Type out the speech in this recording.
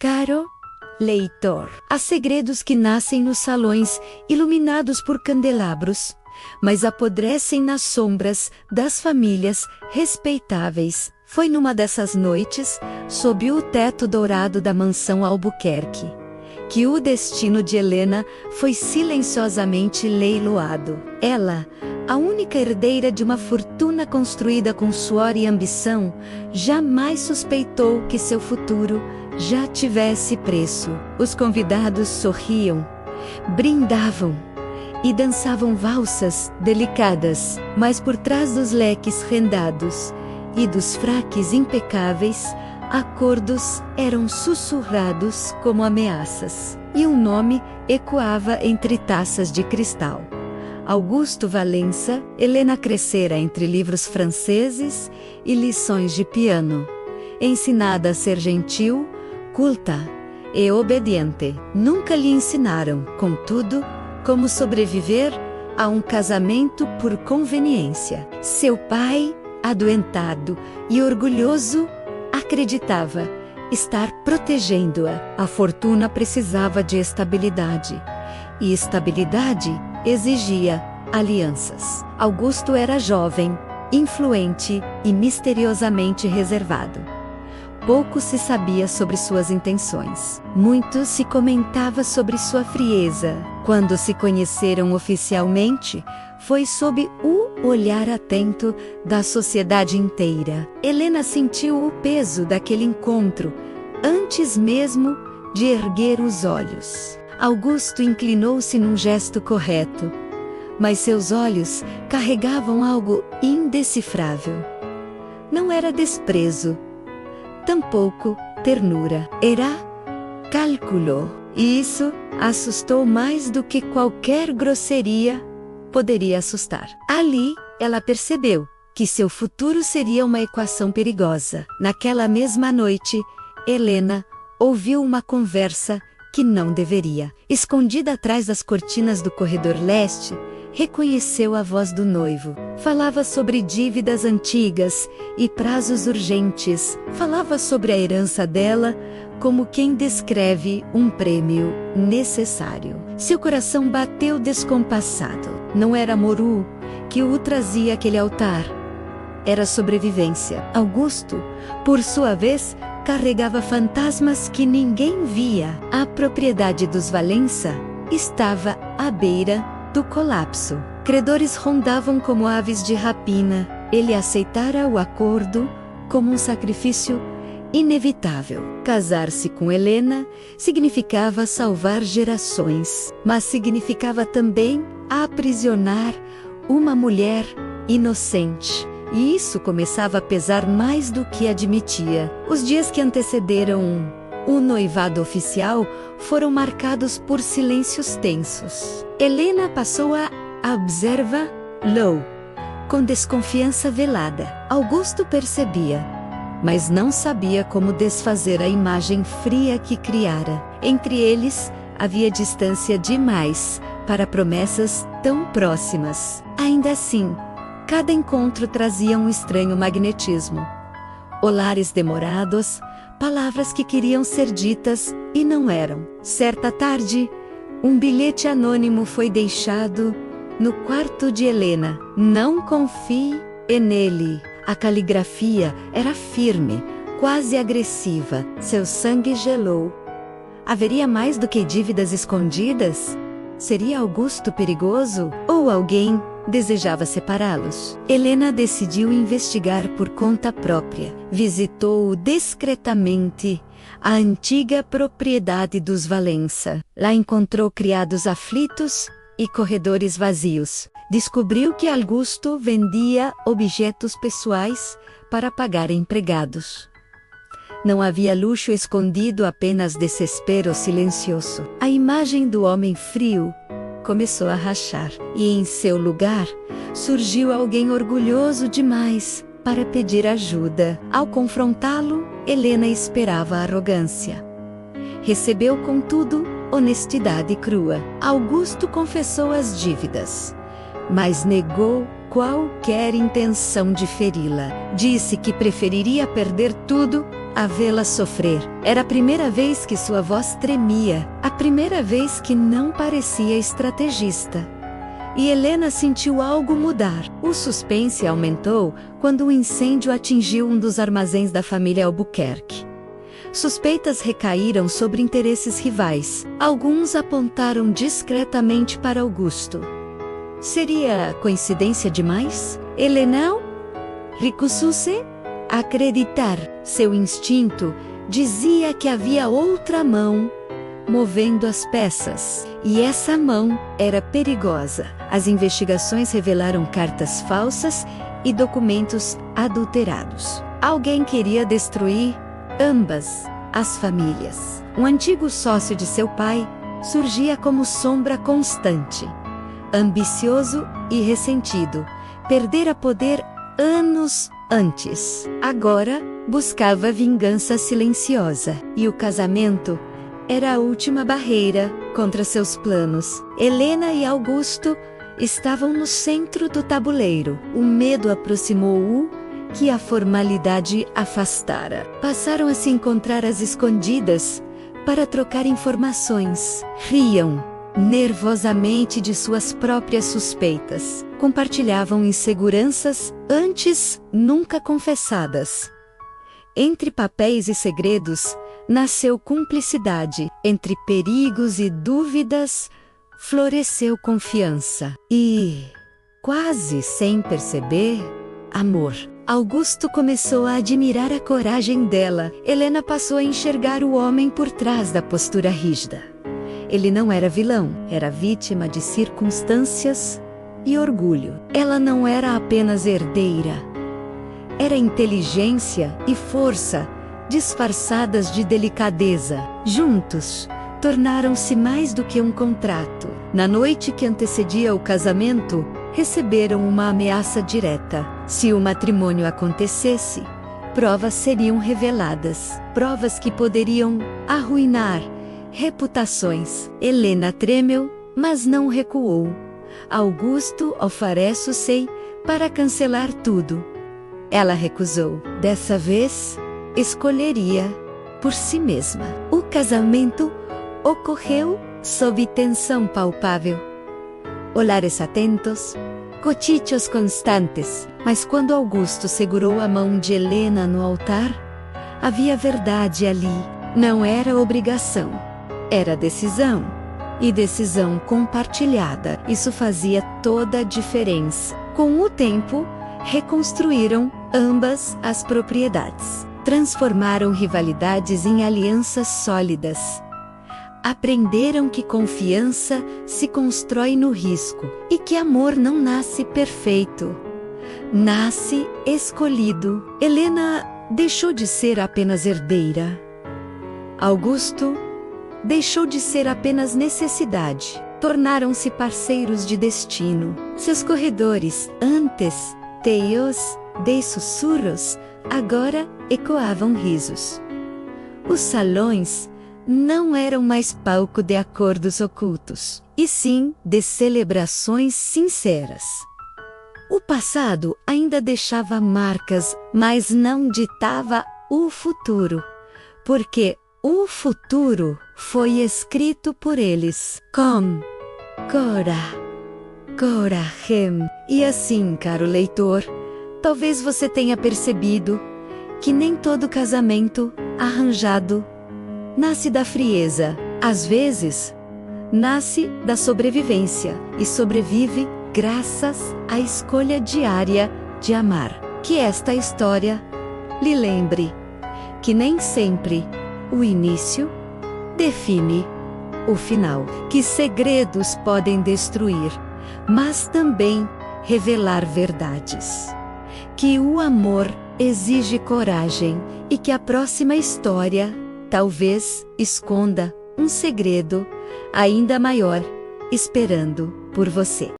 Caro leitor, há segredos que nascem nos salões iluminados por candelabros, mas apodrecem nas sombras das famílias respeitáveis. Foi numa dessas noites, sob o teto dourado da mansão Albuquerque, que o destino de Helena foi silenciosamente leiloado. Ela, a única herdeira de uma fortuna construída com suor e ambição, jamais suspeitou que seu futuro já tivesse preço. Os convidados sorriam, brindavam e dançavam valsas delicadas, mas por trás dos leques rendados e dos fraques impecáveis, acordos eram sussurrados como ameaças, e um nome ecoava entre taças de cristal. Augusto Valença. Helena crescera entre livros franceses e lições de piano, ensinada a ser gentil, culta e obediente. Nunca lhe ensinaram, contudo, como sobreviver a um casamento por conveniência. Seu pai, adoentado e orgulhoso, acreditava estar protegendo-a. A fortuna precisava de estabilidade, e estabilidade exigia alianças. Augusto era jovem, influente e misteriosamente reservado. Pouco se sabia sobre suas intenções. Muito se comentava sobre sua frieza. Quando se conheceram oficialmente, foi sob o olhar atento da sociedade inteira. Helena sentiu o peso daquele encontro, antes mesmo de erguer os olhos. Augusto inclinou-se num gesto correto, mas seus olhos carregavam algo indecifrável. Não era desprezo, tampouco ternura. Era cálculo. E isso assustou mais do que qualquer grosseria poderia assustar. Ali, ela percebeu que seu futuro seria uma equação perigosa. Naquela mesma noite, Helena ouviu uma conversa que não deveria. Escondida atrás das cortinas do corredor leste, reconheceu a voz do noivo. Falava sobre dívidas antigas e prazos urgentes. Falava sobre a herança dela, como quem descreve um prêmio necessário. Seu coração bateu descompassado. Não era Moru que o trazia àquele altar. Era sobrevivência. Augusto, por sua vez, carregava fantasmas que ninguém via. A propriedade dos Valença estava à beira do colapso. Credores rondavam como aves de rapina. Ele aceitara o acordo como um sacrifício inevitável. Casar-se com Helena significava salvar gerações, mas significava também aprisionar uma mulher inocente. E isso começava a pesar mais do que admitia. Os dias que antecederam o noivado oficial foram marcados por silêncios tensos. Helena passou a observá-lo com desconfiança velada. Augusto percebia, mas não sabia como desfazer a imagem fria que criara. Entre eles, havia distância demais para promessas tão próximas. Ainda assim, cada encontro trazia um estranho magnetismo. Olares demorados, palavras que queriam ser ditas e não eram. Certa tarde, um bilhete anônimo foi deixado no quarto de Helena. Não confie nele. A caligrafia era firme, quase agressiva. Seu sangue gelou. Haveria mais do que dívidas escondidas? Seria Augusto perigoso? Ou alguém desejava separá-los? Helena decidiu investigar por conta própria. Visitou discretamente a antiga propriedade dos Valença. Lá encontrou criados aflitos e corredores vazios. Descobriu que Augusto vendia objetos pessoais para pagar empregados. Não havia luxo escondido, apenas desespero silencioso. A imagem do homem frio começou a rachar, e em seu lugar surgiu alguém orgulhoso demais para pedir ajuda. Ao confrontá-lo, Helena esperava arrogância. Recebeu, contudo, honestidade crua. Augusto confessou as dívidas, mas negou qualquer intenção de feri-la. Disse que preferiria perder tudo a vê-la sofrer. Era a primeira vez que sua voz tremia, a primeira vez que não parecia estrategista. E Helena sentiu algo mudar. O suspense aumentou quando o incêndio atingiu um dos armazéns da família Albuquerque. Suspeitas recaíram sobre interesses rivais. Alguns apontaram discretamente para Augusto. Seria coincidência demais? Helena recusou-se a acreditar. Seu instinto dizia que havia outra mão movendo as peças. E essa mão era perigosa. As investigações revelaram cartas falsas e documentos adulterados. Alguém queria destruir ambas as famílias. Um antigo sócio de seu pai surgia como sombra constante. Ambicioso e ressentido, perdera poder anos antes. Agora buscava vingança silenciosa. E o casamento era a última barreira contra seus planos. Helena e Augusto estavam no centro do tabuleiro. O medo aproximou-o que a formalidade afastara. Passaram a se encontrar às escondidas para trocar informações. Riam nervosamente de suas próprias suspeitas. Compartilhavam inseguranças antes nunca confessadas. Entre papéis e segredos, nasceu cumplicidade. Entre perigos e dúvidas, floresceu confiança. E, quase sem perceber, amor. Augusto começou a admirar a coragem dela. Helena passou a enxergar o homem por trás da postura rígida. Ele não era vilão, era vítima de circunstâncias e orgulho. Ela não era apenas herdeira. Era inteligência e força disfarçadas de delicadeza. Juntos, tornaram-se mais do que um contrato. Na noite que antecedia o casamento, receberam uma ameaça direta. Se o matrimônio acontecesse, provas seriam reveladas. Provas que poderiam arruinar reputações. Helena tremeu, mas não recuou. Augusto oferece-se para cancelar tudo. Ela recusou. Dessa vez, escolheria por si mesma. O casamento ocorreu sob tensão palpável. Olhares atentos, cochichos constantes. Mas quando Augusto segurou a mão de Helena no altar, havia verdade ali. Não era obrigação. Era decisão. E decisão compartilhada. Isso fazia toda a diferença. Com o tempo, reconstruíram ambas as propriedades. Transformaram rivalidades em alianças sólidas. Aprenderam que confiança se constrói no risco e que amor não nasce perfeito. Nasce escolhido. Helena deixou de ser apenas herdeira. Augusto deixou de ser apenas necessidade. Tornaram-se parceiros de destino. Seus corredores, antes teios de sussurros, agora ecoavam risos. Os salões não eram mais palco de acordos ocultos, e sim de celebrações sinceras. O passado ainda deixava marcas, mas não ditava o futuro, porque o futuro foi escrito por eles. Com coragem. E assim, caro leitor, talvez você tenha percebido que nem todo casamento arranjado nasce da frieza. Às vezes, nasce da sobrevivência e sobrevive graças à escolha diária de amar. Que esta história lhe lembre que nem sempre o início define o final. Que segredos podem destruir, mas também revelar verdades. Que o amor exige coragem e que a próxima história talvez esconda um segredo ainda maior esperando por você.